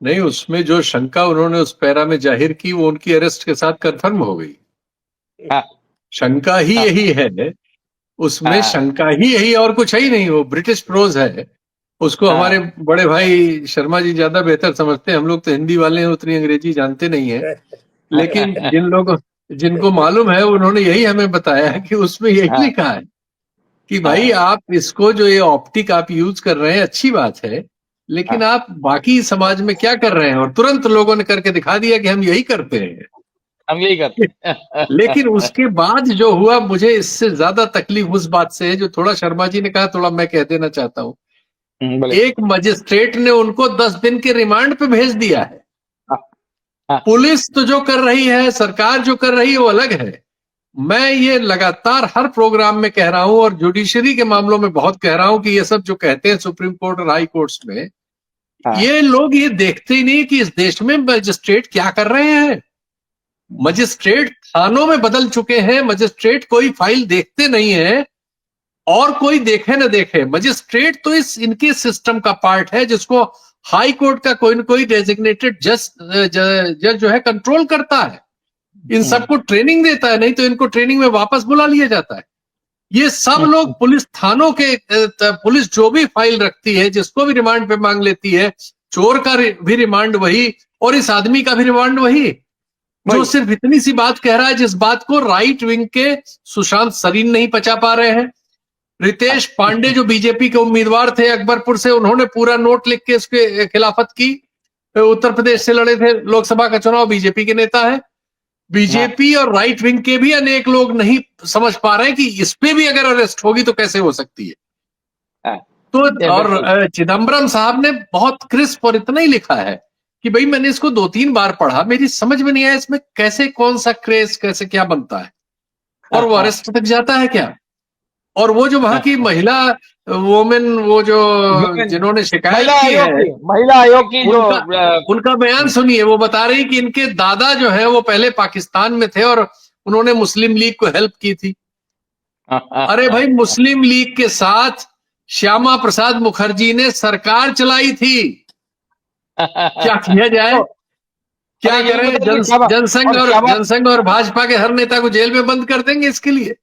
नहीं, उसमें जो शंका उन्होंने उस पैरा में जाहिर की वो उनकी अरेस्ट के साथ कंफर्म हो गई। हाँ शंका ही हाँ यही है, उसमें हाँ शंका ही यही, और कुछ है ही नहीं। वो ब्रिटिश प्रोज है, उसको हमारे हाँ बड़े भाई शर्मा जी ज्यादा बेहतर समझते हैं। हम लोग तो हिंदी वाले हैं, उतनी अंग्रेजी जानते नहीं है। लेकिन जिनको मालूम है उन्होंने यही हमें बताया है कि उसमें यही हाँ लिखा है कि भाई हाँ आप इसको, जो ये ऑप्टिक आप यूज कर रहे हैं अच्छी बात है, लेकिन हाँ, आप बाकी समाज में क्या कर रहे हैं। और तुरंत लोगों ने करके दिखा दिया कि हम यही करते हैं। हम यही करते हैं। लेकिन उसके बाद जो हुआ, मुझे इससे ज्यादा तकलीफ उस बात से है जो थोड़ा शर्मा जी ने कहा, थोड़ा मैं कह देना चाहता हूं। बोले। एक मजिस्ट्रेट ने उनको 10 दिन के रिमांड पे भेज दिया है। हाँ हाँ पुलिस तो जो कर रही है, सरकार जो कर रही है वो अलग है। मैं ये लगातार हर प्रोग्राम में कह रहा हूं, और जुडिशरी के मामलों में बहुत कह रहा हूं कि ये सब जो कहते हैं सुप्रीम कोर्ट और हाई कोर्ट्स में, हाँ ये लोग ये देखते ही नहीं कि इस देश में मजिस्ट्रेट क्या कर रहे हैं। मजिस्ट्रेट थानों में बदल चुके हैं, मजिस्ट्रेट कोई फाइल देखते नहीं है, और कोई देखे न देखे। मजिस्ट्रेट तो इस इनके सिस्टम का पार्ट है जिसको हाई कोर्ट का कोई न कोई डेजिग्नेटेड जज जो है कंट्रोल करता है, इन सबको ट्रेनिंग देता है। नहीं तो इनको ट्रेनिंग में वापस बुला लिया जाता है। ये सब लोग पुलिस थानों के पुलिस जो भी फाइल रखती है, जिसको भी रिमांड पे मांग लेती है, चोर का भी रिमांड वही, और इस आदमी का भी रिमांड वही, जो वही। सिर्फ इतनी सी बात कह रहा है, जिस बात को राइट विंग के सुशांत सरीन नहीं पचा पा रहे हैं। रितेश पांडे जो बीजेपी के उम्मीदवार थे अकबरपुर से, उन्होंने पूरा नोट लिख के इसके खिलाफत की। उत्तर प्रदेश से लड़े थे लोकसभा का चुनाव, बीजेपी के नेता है। बीजेपी और राइट विंग के भी अनेक लोग नहीं समझ पा रहे कि इस पे भी अगर अरेस्ट होगी तो कैसे हो सकती है। हाँ, तो बिल्कुल। और चिदम्बरम साहब ने बहुत क्रिस्प और इतना ही लिखा है कि भाई मैंने इसको 2-3 बार पढ़ा, मेरी समझ में नहीं आया इसमें कैसे, कौन सा क्रेज कैसे क्या बनता है, और वो अरेस्ट तक जाता है क्या। और वो जो वहां की महिला वोमेन, वो जो जिन्होंने शिकायत की है, महिला आयोग की जो उनका उनका बयान सुनिए। वो बता रही कि इनके दादा जो है वो पहले पाकिस्तान में थे और उन्होंने मुस्लिम लीग को हेल्प की थी। अरे भाई, मुस्लिम लीग के साथ श्यामा प्रसाद मुखर्जी ने सरकार चलाई थी। क्या किया जाए, क्या अरे ये भी करें। बताइए, जनसंघ और भाजपा के हर नेता को जेल में बंद कर देंगे इसके लिए।